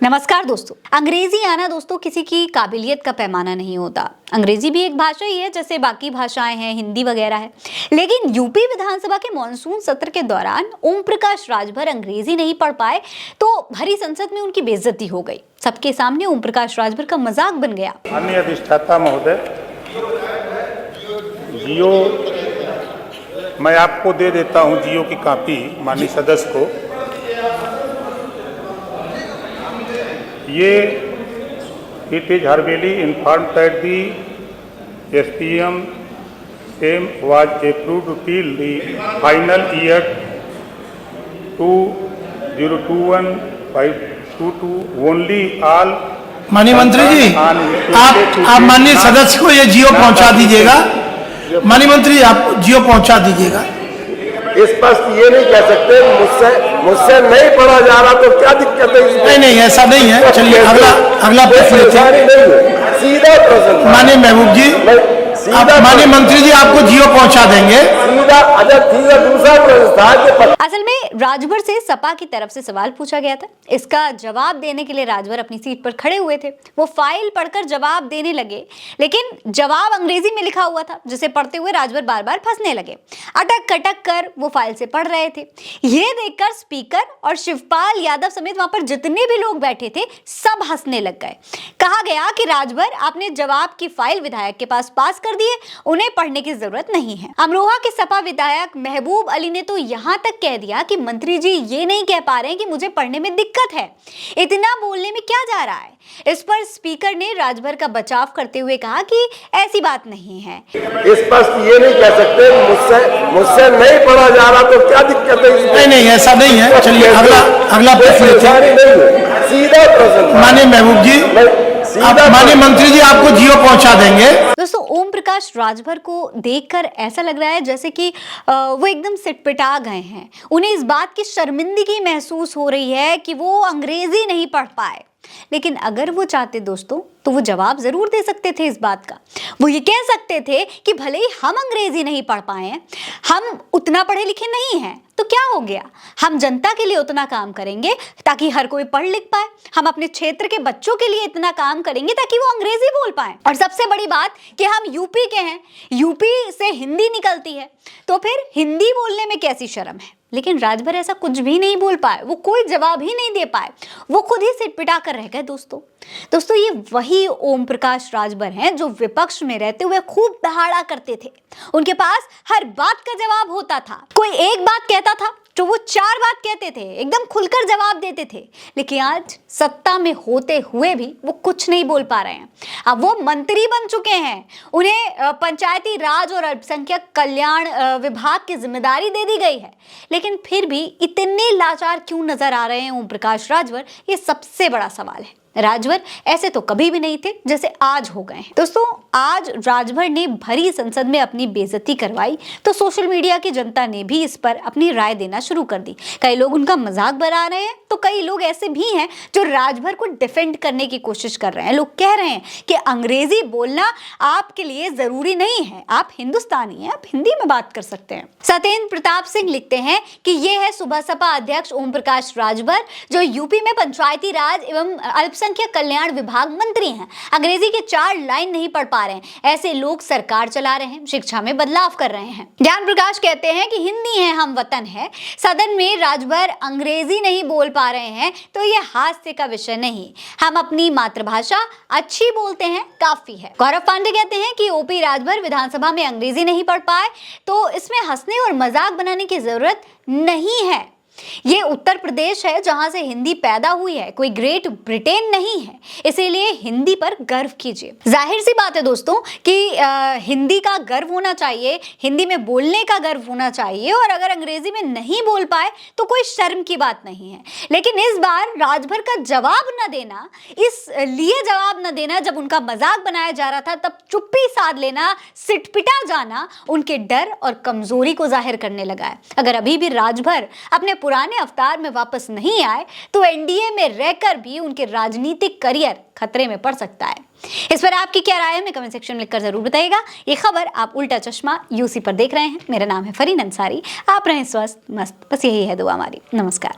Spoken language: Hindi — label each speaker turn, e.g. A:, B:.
A: नमस्कार दोस्तों। अंग्रेजी आना दोस्तों किसी की काबिलियत का पैमाना नहीं होता। अंग्रेजी भी एक भाषा ही है जैसे बाकी भाषाएं हैं, हिंदी वगैरह है। लेकिन यूपी विधानसभा के मॉनसून सत्र के दौरान ओम प्रकाश राजभर अंग्रेजी नहीं पढ़ पाए तो भरी संसद में उनकी बेइज्जती हो गई। सबके सामने ओम प्रकाश राजभर का मजाक बन गया।
B: माननीय अधिष्ठाता महोदय, जियो मैं आपको दे देता हूं, जियो की कॉपी माननीय सदस्य को। It is hereby informed that the SPM same was approved till the final year 2021-522 only all।
C: माननीय मंत्री जी, आप माननीय सदस्य को ये जियो पहुंचा दीजिएगा। माननीय मंत्री जी, आप जियो पहुंचा दीजिएगा।
D: स्पष्ट ये नहीं कह सकते मुझसे नहीं पढ़ा जा रहा तो क्या दिक्कत है?
C: नहीं, ऐसा नहीं है। चलिए अगला प्रश्न लेते हैं।
D: सीधा प्रश्न।
C: माननीय महबूब जी, माननीय मंत्री जी आपको जियो पहुंचा देंगे। दूसरा प्रश्न था कि
A: असल में राजभर से सपा की तरफ से सवाल पूछा गया था। इसका जवाब देने के लिए राजभर अपनी सीट पर खड़े हुए थे। वो फाइल पढ़कर जवाब देने लगे, लेकिन जवाब अंग्रेजी में लिखा हुआ था जिसे पढ़ते हुए राजभर बार बार फंसने लगे। अटक कटक कर वो फाइल से पढ़ रहे थे। ये देखकर स्पीकर और शिवपाल यादव समेत वहां पर जितने भी लोग बैठे थे सब हंसने लग गए। कहा गया कि राजभर, आपने जवाब की फाइल विधायक के पास पास कर दिए, उन्हें पढ़ने की जरूरत नहीं है। अमरोहा के सपा विधायक महबूब अली ने तो यहां तक कह दिया कि मंत्री जी ये नहीं कह पा रहे हैं कि मुझे पढ़ने में दिक्कत है, इतना बोलने में क्या जा रहा है। इस पर स्पीकर ने राजभर का बचाव करते हुए कहा कि ऐसी बात नहीं है।
D: स्पष्ट ये नहीं कह सकते मुझसे नहीं पढ़ा जा रहा तो क्या दिक्कत है?
C: नहीं, ऐसा नहीं है। चलिए अगला प्रश्न लेते हैं।
D: सीधा प्रश्न।
C: माननीय महबूब जी, माननीय मंत्री जी आपको जियो पहुंचा देंगे।
A: दोस्तों, ओम प्रकाश राजभर को देखकर ऐसा लग रहा है जैसे कि वो एकदम सिटपिटा गए हैं। उन्हें इस बात की शर्मिंदगी महसूस हो रही है कि वो अंग्रेजी नहीं पढ़ पाए। लेकिन अगर वो चाहते दोस्तों तो वो जवाब जरूर दे सकते थे इस बात का। वो ये कह सकते थे कि भले ही हम अंग्रेजी नहीं पढ़ पाए हैं, हम उतना पढ़े लिखे नहीं हैं, तो क्या हो गया, हम जनता के लिए उतना काम करेंगे ताकि हर कोई पढ़ लिख पाए। हम अपने क्षेत्र के बच्चों के लिए इतना काम करेंगे ताकि वो अंग्रेजी बोल पाए। और सबसे बड़ी बात कि हम यूपी के हैं, यूपी से हिंदी निकलती है, तो फिर हिंदी बोलने में कैसी शर्म है। लेकिन राजभर ऐसा कुछ भी नहीं बोल पाए, वो कोई जवाब ही नहीं दे पाए, वो खुद ही सिटपिटा कर रह गए। दोस्तों ये वही ओम प्रकाश राजभर हैं जो विपक्ष में रहते हुए खूब दहाड़ा करते थे। उनके पास हर बात का जवाब होता था। कोई एक बात कहता था तो वो चार बात कहते थे, एकदम खुलकर जवाब देते थे। लेकिन आज सत्ता में होते हुए भी वो कुछ नहीं बोल पा रहे हैं। अब वो मंत्री बन चुके हैं, उन्हें पंचायती राज और अल्पसंख्यक कल्याण विभाग की जिम्मेदारी दे दी गई है, लेकिन फिर भी इतने लाचार क्यों नजर आ रहे हैं ओम प्रकाश राजभर, ये सबसे बड़ा सवाल है। राजभर ऐसे तो कभी भी नहीं थे जैसे आज हो गए हैं। दोस्तों, आज राजभर ने भरी संसद में अपनी बेइज्जती करवाई तो सोशल मीडिया की जनता ने भी इस पर अपनी राय देना शुरू कर दी। कई लोग उनका मजाक बना रहे हैं तो कई लोग ऐसे भी हैं जो राजभर को डिफेंड करने की कोशिश कर रहे हैं। लोग कह रहे हैं कि अंग्रेजी बोलना आपके लिए जरूरी नहीं है, आप हिंदुस्तानी हैं, आप हिंदी में बात कर सकते हैं। सत्येंद्र प्रताप सिंह लिखते हैं कि ये है सुबह सपा अध्यक्ष ओम प्रकाश राजभर जो यूपी में पंचायती राज एवं अल्पसंख्यक कल्याण विभाग मंत्री हैं। अंग्रेजी के 4 लाइन नहीं पढ़ पा रहे हैं। ऐसे लोग सरकार चला रहे हैं, शिक्षा में बदलाव कर रहे हैं। ज्ञान प्रकाश कहते हैं कि हिंदी है हम वतन है। सदन में राजभर अंग्रेजी नहीं बोल पा रहे हैं तो ये हास्य का विषय नहीं, हम अपनी मातृभाषा अच्छी बोलते हैं, काफी है। गौरव पांडे कहते हैं कि ओपी राजभर विधानसभा में अंग्रेजी नहीं पढ़ पाए तो इसमें हंसने और मजाक बनाने की जरूरत नहीं है। ये उत्तर प्रदेश है जहां से हिंदी पैदा हुई है, कोई ग्रेट ब्रिटेन नहीं है, इसीलिए हिंदी पर गर्व कीजिए। जाहिर सी बात है दोस्तों कि हिंदी का गर्व होना चाहिए, हिंदी में बोलने का गर्व होना चाहिए, और अगर अंग्रेजी में नहीं बोल पाए तो कोई शर्म की बात नहीं है। लेकिन इस बार राजभर का जवाब न देना, इसलिए जवाब न देना जब उनका मजाक बनाया जा रहा था तब चुप्पी साध लेना, सिटपिटा जाना उनके डर और कमजोरी को जाहिर करने लगा है। अगर अभी भी राजभर अपने पुराने अवतार में वापस नहीं आए तो एनडीए में रहकर भी उनके राजनीतिक करियर खतरे में पड़ सकता है। इस पर आपकी क्या राय है, हमें कमेंट सेक्शन में लिखकर जरूर बताइएगा। ये खबर आप उल्टा चश्मा यूसी पर देख रहे हैं। मेरा नाम है फरीन अंसारी। आप रहें स्वस्थ मस्त, बस यही है दुआ हमारी। नमस्कार।